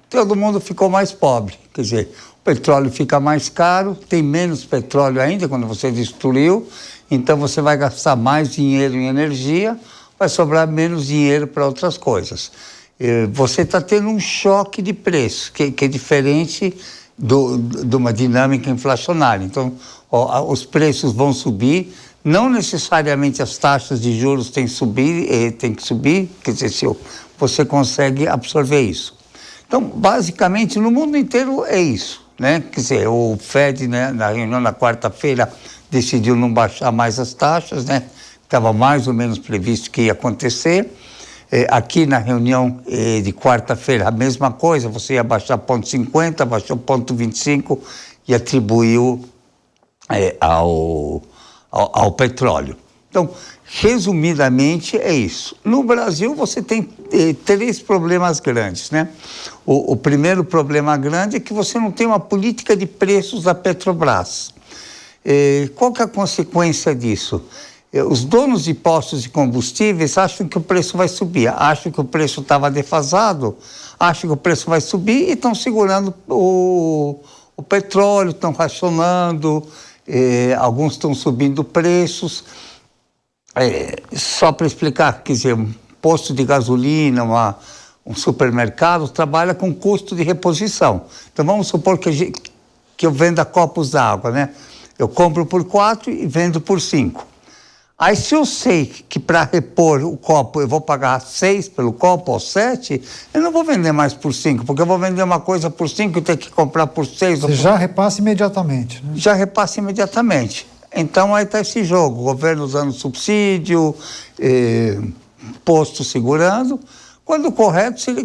todo mundo ficou mais pobre. Quer dizer, o petróleo fica mais caro, tem menos petróleo ainda quando você destruiu, então você vai gastar mais dinheiro em energia, vai sobrar menos dinheiro para outras coisas. Você está tendo um choque de preço, que é diferente de uma dinâmica inflacionária. Então, os preços vão subir, não necessariamente as taxas de juros têm que subir, quer dizer, se você consegue absorver isso. Então, basicamente, no mundo inteiro é isso, né? Quer dizer, o Fed, né, na reunião na quarta-feira, decidiu não baixar mais as taxas, né? Estava mais ou menos previsto que ia acontecer. Aqui na reunião de quarta-feira, a mesma coisa, você ia baixar 0,50, baixou 0,25 e atribuiu ao petróleo. Então, resumidamente, é isso. No Brasil, você tem 3 problemas grandes, né? O primeiro problema grande é que você não tem uma política de preços da Petrobras. Qual que é a consequência disso? Os donos de postos de combustíveis acham que o preço vai subir, acham que o preço estava defasado, acham que o preço vai subir e estão segurando o petróleo, estão racionando, alguns estão subindo preços. Só para explicar, quer dizer, um posto de gasolina, um supermercado trabalha com custo de reposição. Então vamos supor que eu venda copos d'água, né? Eu compro por 4 e vendo por 5. Aí se eu sei que para repor o copo eu vou pagar 6 pelo copo ou 7, eu não vou vender mais por 5, porque eu vou vender uma coisa por 5 e ter que comprar por 6. Você já repassa imediatamente, né? Já repassa imediatamente. Então aí está esse jogo, o governo usando subsídio, posto segurando, quando o correto seria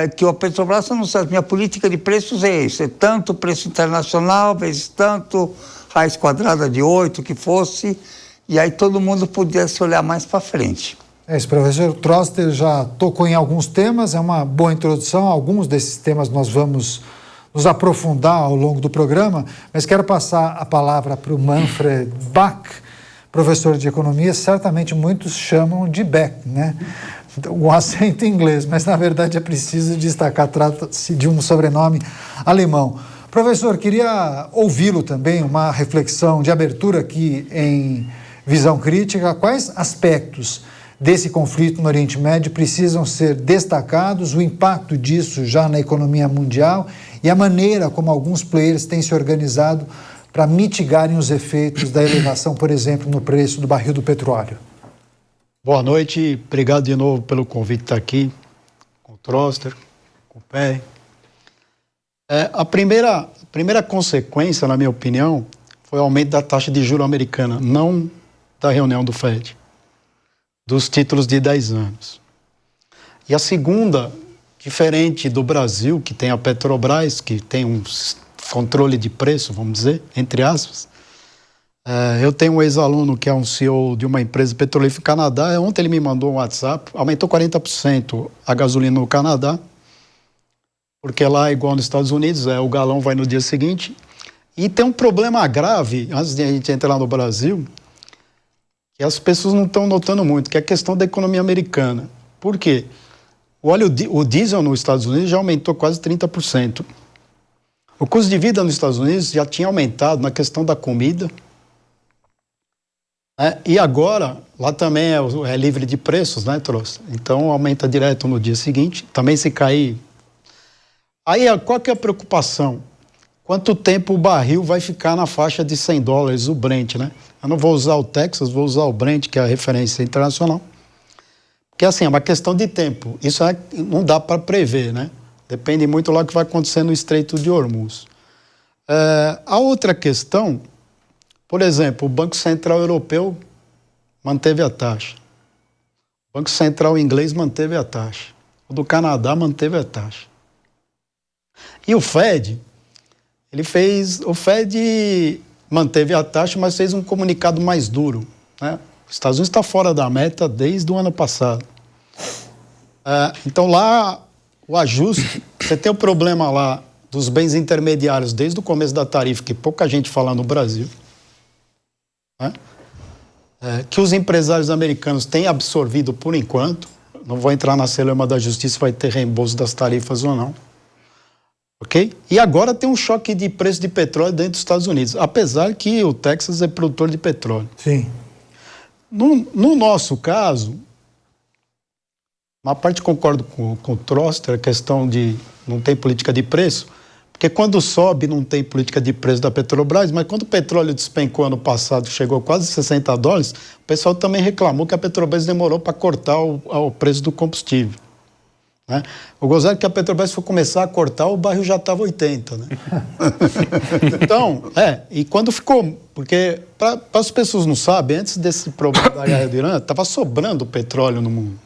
que a Petrobras não sabe, minha política de preços é isso, é tanto preço internacional, vezes tanto, raiz quadrada de 8, que fosse, e aí todo mundo pudesse olhar mais para frente. Esse professor Troster já tocou em alguns temas, é uma boa introdução, alguns desses temas nós vamos nos aprofundar ao longo do programa, mas quero passar a palavra para o Manfred Bach, professor de economia, certamente muitos chamam de Beck, né? O acento em inglês, mas na verdade é preciso destacar, trata-se de um sobrenome alemão. Professor, queria ouvi-lo também, uma reflexão de abertura aqui em Visão Crítica. Quais aspectos desse conflito no Oriente Médio precisam ser destacados, o impacto disso já na economia mundial e a maneira como alguns players têm se organizado para mitigarem os efeitos da elevação, por exemplo, no preço do barril do petróleo? Boa noite, obrigado de novo pelo convite de estar aqui, com o Troster, com o Pé. A primeira consequência, na minha opinião, foi o aumento da taxa de juros americana, não da reunião do Fed, dos títulos de 10 anos. E a segunda, diferente do Brasil, que tem a Petrobras, que tem um controle de preço, vamos dizer, entre aspas, eu tenho um ex-aluno que é um CEO de uma empresa petrolífera no Canadá. Ontem ele me mandou um WhatsApp, aumentou 40% a gasolina no Canadá, porque lá, igual nos Estados Unidos, o galão vai no dia seguinte. E tem um problema grave, antes de a gente entrar no Brasil, que as pessoas não estão notando muito, que é a questão da economia americana. Por quê? O diesel nos Estados Unidos já aumentou quase 30%. O custo de vida nos Estados Unidos já tinha aumentado na questão da comida. E agora, lá também é livre de preços, né, Troço? Então aumenta direto no dia seguinte, também se cair. Aí qual que é a preocupação? Quanto tempo o barril vai ficar na faixa de $100, o Brent, né? Eu não vou usar o Texas, vou usar o Brent, que é a referência internacional. Porque assim, é uma questão de tempo. Isso não dá para prever, né? Depende muito lá do que vai acontecer no Estreito de Hormuz. A outra questão, por exemplo, o Banco Central Europeu manteve a taxa. O Banco Central Inglês manteve a taxa. O do Canadá manteve a taxa. E o Fed, o Fed manteve a taxa, mas fez um comunicado mais duro, né? Os Estados Unidos está fora da meta desde o ano passado. Então lá, o ajuste, você tem o problema lá dos bens intermediários desde o começo da tarifa, que pouca gente fala no Brasil, né? Que os empresários americanos têm absorvido por enquanto. Não vou entrar na celeuma da justiça, vai ter reembolso das tarifas ou não. Ok? E agora tem um choque de preço de petróleo dentro dos Estados Unidos, apesar que o Texas é produtor de petróleo. Sim. No nosso caso, uma parte concordo com o Troster, a questão de não tem política de preço, porque quando sobe não tem política de preço da Petrobras, mas quando o petróleo despencou ano passado, chegou a quase $60, o pessoal também reclamou que a Petrobras demorou para cortar o preço do combustível. Né? O gozado é que a Petrobras foi começar a cortar, o barril já estava 80, né? Então, e quando ficou... Porque, para as pessoas não sabem, antes desse problema da guerra do Irã, estava sobrando petróleo no mundo.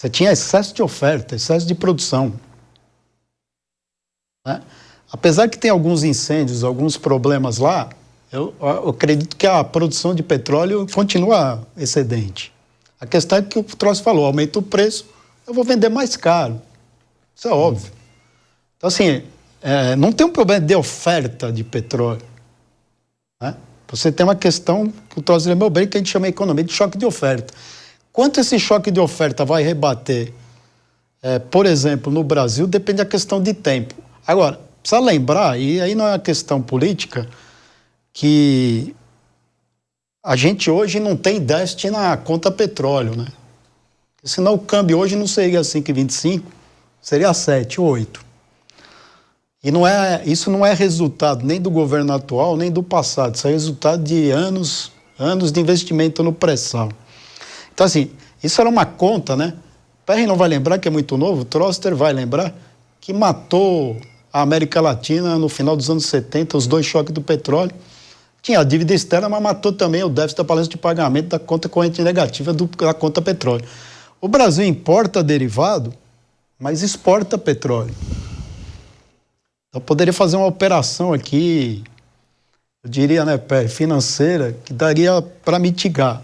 Você tinha excesso de oferta, excesso de produção. Né? Apesar que tem alguns incêndios, alguns problemas lá, eu acredito que a produção de petróleo continua excedente. A questão é que o Troço falou, aumenta o preço, eu vou vender mais caro. Isso é óbvio. Então, assim, não tem um problema de oferta de petróleo. Né? Você tem uma questão que o Troço lembrou bem, que a gente chama a economia de choque de oferta. Quanto esse choque de oferta vai rebater, por exemplo, no Brasil, depende da questão de tempo. Agora, precisa lembrar, e aí não é uma questão política, que a gente hoje não tem déficit na conta petróleo, né? Porque senão o câmbio hoje não seria 5,25, seria 7, 8. E isso não é resultado nem do governo atual, nem do passado. Isso é resultado de anos de investimento no pré-sal. Então, assim, isso era uma conta, né? O Perry não vai lembrar, que é muito novo, o Troster vai lembrar, que matou a América Latina no final dos anos 70, os 2 choques do petróleo. Tinha a dívida externa, mas matou também o déficit da balança de pagamento da conta corrente negativa da conta petróleo. O Brasil importa derivado, mas exporta petróleo. Então, poderia fazer uma operação aqui, eu diria, né, financeira, que daria para mitigar.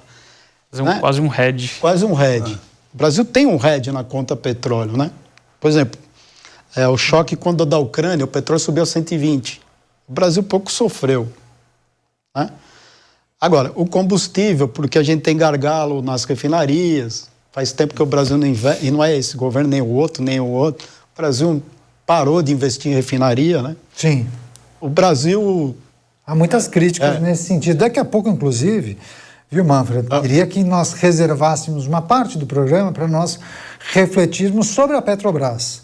Quase um hedge. Quase um hedge. O Brasil tem um hedge na conta petróleo, né? Por exemplo, o choque quando da Ucrânia, o petróleo subiu a 120. O Brasil pouco sofreu. Né? Agora, o combustível, porque a gente tem gargalo nas refinarias, faz tempo que o Brasil não investe, e não é esse governo, nem o outro. O Brasil parou de investir em refinaria, né? Sim. O Brasil... Há muitas críticas nesse sentido. Daqui a pouco, inclusive, viu, Manfred? Queria que nós reservássemos uma parte do programa para nós refletirmos sobre a Petrobras.